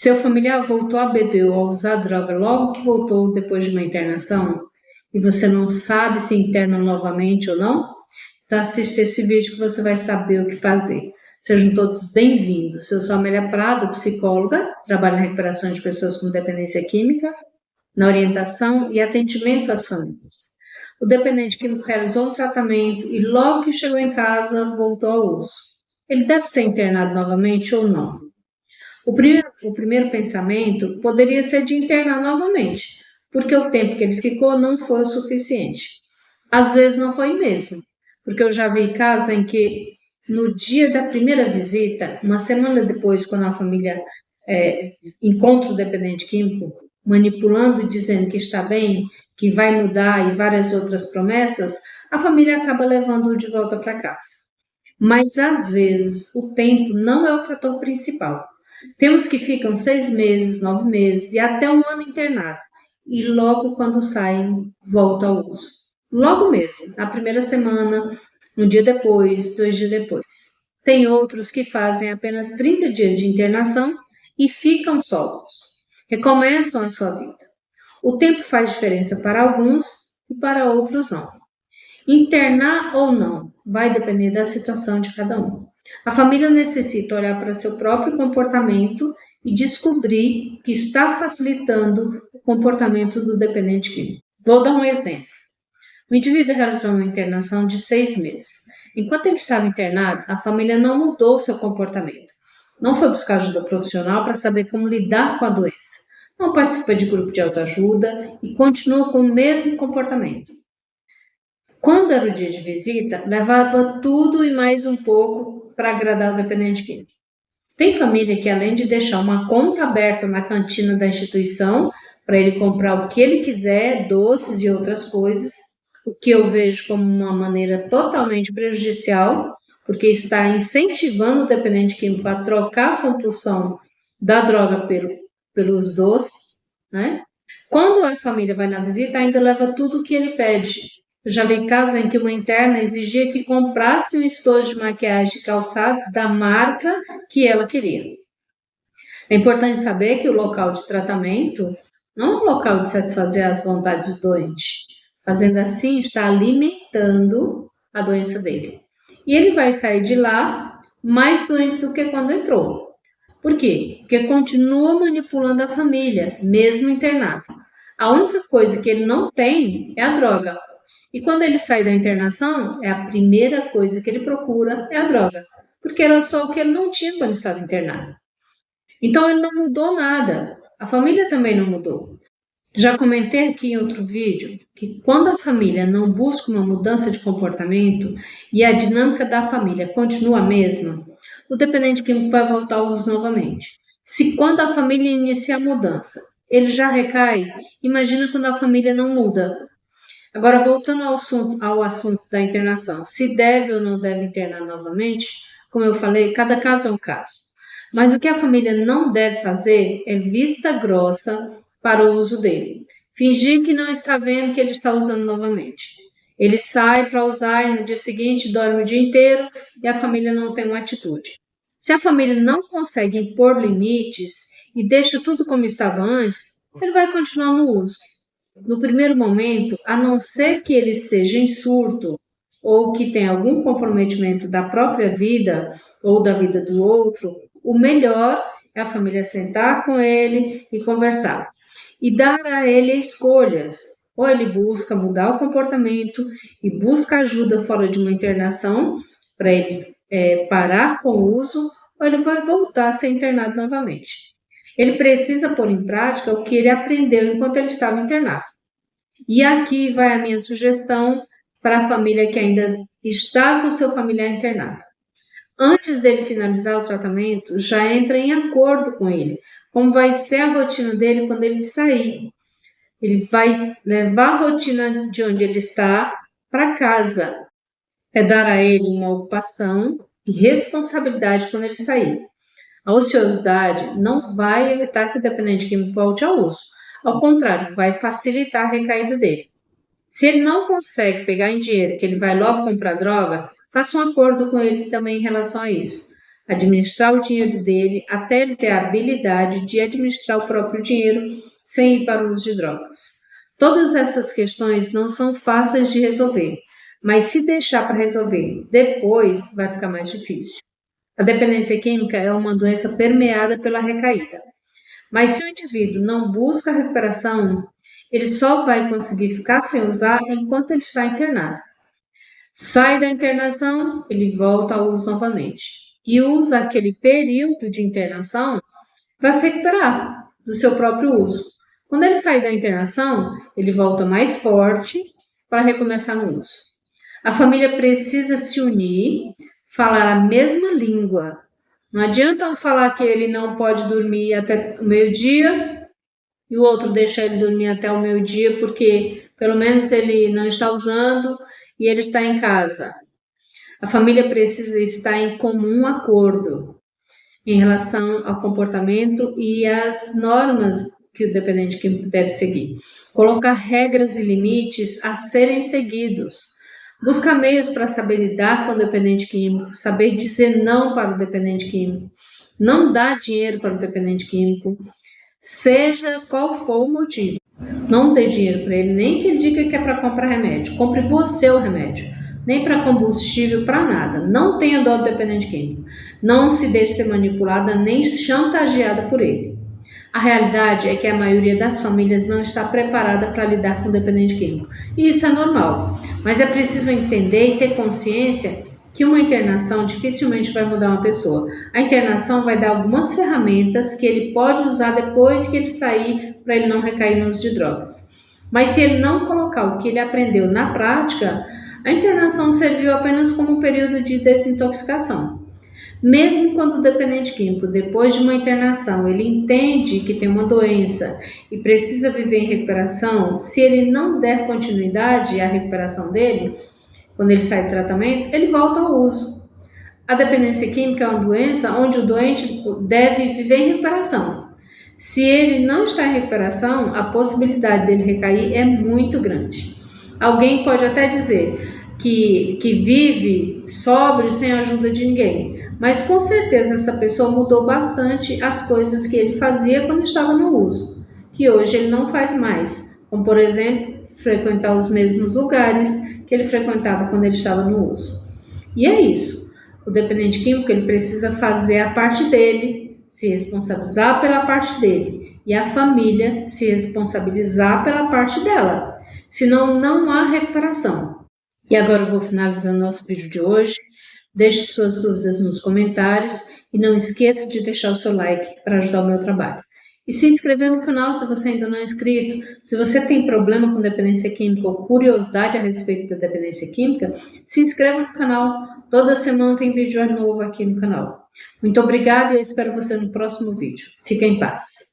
Seu familiar voltou a beber ou a usar droga logo que voltou depois de uma internação e você não sabe se interna novamente ou não? Então assiste esse vídeo que você vai saber o que fazer. Sejam todos bem-vindos. Eu sou Amélia Prado, psicóloga, trabalho na recuperação de pessoas com dependência química, na orientação e atendimento às famílias. O dependente químico realizou um tratamento e logo que chegou em casa voltou ao uso. Ele deve ser internado novamente ou não? O primeiro pensamento poderia ser de internar novamente, porque o tempo que ele ficou não foi o suficiente. Às vezes não foi mesmo, porque eu já vi casos em que no dia da primeira visita, uma semana depois, quando a família encontra o dependente químico, manipulando e dizendo que está bem, que vai mudar e várias outras promessas, a família acaba levando-o de volta para casa. Mas às vezes o tempo não é o fator principal. Temos que ficam 6 meses, 9 meses e até um ano internado. E logo quando saem, volta ao uso. Logo mesmo, na primeira semana, um dia depois, 2 dias depois. Tem outros que fazem apenas 30 dias de internação e ficam soltos. Recomeçam a sua vida. O tempo faz diferença para alguns e para outros não. Internar ou não vai depender da situação de cada um. A família necessita olhar para seu próprio comportamento e descobrir que está facilitando o comportamento do dependente químico. Vou dar um exemplo. O indivíduo realizou uma internação de 6 meses. Enquanto ele estava internado, a família não mudou seu comportamento. Não foi buscar ajuda profissional para saber como lidar com a doença. Não participa de grupo de autoajuda e continua com o mesmo comportamento. Quando era o dia de visita, levava tudo e mais um pouco para agradar o dependente químico. Tem família que, além de deixar uma conta aberta na cantina da instituição, para ele comprar o que ele quiser, doces e outras coisas, o que eu vejo como uma maneira totalmente prejudicial, porque está incentivando o dependente químico a trocar a compulsão da droga pelos doces, né? Quando a família vai na visita, ainda leva tudo o que ele pede. Eu já vi casos em que uma interna exigia que comprasse um estojo de maquiagem e calçados da marca que ela queria. É importante saber que o local de tratamento não é um local de satisfazer as vontades do doente. Fazendo assim, está alimentando a doença dele. E ele vai sair de lá mais doente do que quando entrou. Por quê? Porque continua manipulando a família, mesmo internado. A única coisa que ele não tem é a droga. E quando ele sai da internação, é a primeira coisa que ele procura é a droga. Porque era só o que ele não tinha quando estava internado. Então ele não mudou nada. A família também não mudou. Já comentei aqui em outro vídeo que quando a família não busca uma mudança de comportamento e a dinâmica da família continua a mesma, o dependente químico vai voltar ao uso novamente. Se quando a família inicia a mudança, ele já recai, imagina quando a família não muda. Agora, voltando ao assunto da internação, se deve ou não deve internar novamente, como eu falei, cada caso é um caso. Mas o que a família não deve fazer é vista grossa para o uso dele. Fingir que não está vendo que ele está usando novamente. Ele sai para usar e no dia seguinte dorme o dia inteiro e a família não tem uma atitude. Se a família não consegue impor limites e deixa tudo como estava antes, ele vai continuar no uso. No primeiro momento, a não ser que ele esteja em surto ou que tenha algum comprometimento da própria vida ou da vida do outro, o melhor é a família sentar com ele e conversar. E dar a ele escolhas. Ou ele busca mudar o comportamento e busca ajuda fora de uma internação para ele parar com o uso, ou ele vai voltar a ser internado novamente. Ele precisa pôr em prática o que ele aprendeu enquanto ele estava internado. E aqui vai a minha sugestão para a família que ainda está com seu familiar internado. Antes dele finalizar o tratamento, já entra em acordo com ele, como vai ser a rotina dele quando ele sair. Ele vai levar a rotina de onde ele está para casa. É dar a ele uma ocupação e responsabilidade quando ele sair. A ociosidade não vai evitar que o dependente químico volte ao uso. Ao contrário, vai facilitar a recaída dele. Se ele não consegue pegar em dinheiro, que ele vai logo comprar droga, faça um acordo com ele também em relação a isso. administrar o dinheiro dele até ele ter a habilidade de administrar o próprio dinheiro sem ir para o uso de drogas. Todas essas questões não são fáceis de resolver, mas se deixar para resolver depois, vai ficar mais difícil. A dependência química é uma doença permeada pela recaída. Mas se o indivíduo não busca a recuperação, ele só vai conseguir ficar sem usar enquanto ele está internado. Sai da internação, ele volta ao uso novamente. E usa aquele período de internação para se recuperar do seu próprio uso. Quando ele sai da internação, ele volta mais forte para recomeçar no uso. A família precisa se unir, falar a mesma língua. Não adianta falar que ele não pode dormir até o meio-dia e o outro deixa ele dormir até o meio-dia porque pelo menos ele não está usando e ele está em casa. A família precisa estar em comum acordo em relação ao comportamento e às normas que o dependente químico deve seguir. Colocar regras e limites a serem seguidos. Buscar meios para saber lidar com o dependente químico, saber dizer não para o dependente químico, não dar dinheiro para o dependente químico, seja qual for o motivo. Não dê dinheiro para ele, nem que ele diga que é para comprar remédio. Compre você o remédio, nem para combustível, para nada. Não tenha dó do dependente químico. Não se deixe ser manipulada nem chantageada por ele. A realidade é que a maioria das famílias não está preparada para lidar com o dependente químico. E isso é normal, mas é preciso entender e ter consciência que uma internação dificilmente vai mudar uma pessoa. A internação vai dar algumas ferramentas que ele pode usar depois que ele sair para ele não recair no uso de drogas. Mas se ele não colocar o que ele aprendeu na prática, a internação serviu apenas como um período de desintoxicação. Mesmo quando o dependente químico, depois de uma internação, ele entende que tem uma doença e precisa viver em recuperação, se ele não der continuidade à recuperação dele, quando ele sai do tratamento, ele volta ao uso. A dependência química é uma doença onde o doente deve viver em recuperação. Se ele não está em recuperação, a possibilidade dele recair é muito grande. Alguém pode até dizer que vive sóbrio sem a ajuda de ninguém. Mas com certeza essa pessoa mudou bastante as coisas que ele fazia quando estava no uso, que hoje ele não faz mais, como por exemplo, frequentar os mesmos lugares que ele frequentava quando ele estava no uso. E é isso, o dependente químico ele precisa fazer a parte dele, se responsabilizar pela parte dele, e a família se responsabilizar pela parte dela, senão não há recuperação. E agora eu vou finalizando nosso vídeo de hoje. Deixe suas dúvidas nos comentários e não esqueça de deixar o seu like para ajudar o meu trabalho. E se inscrever no canal se você ainda não é inscrito. Se você tem problema com dependência química ou curiosidade a respeito da dependência química, se inscreva no canal. Toda semana tem vídeo novo aqui no canal. Muito obrigada e eu espero você no próximo vídeo. Fique em paz.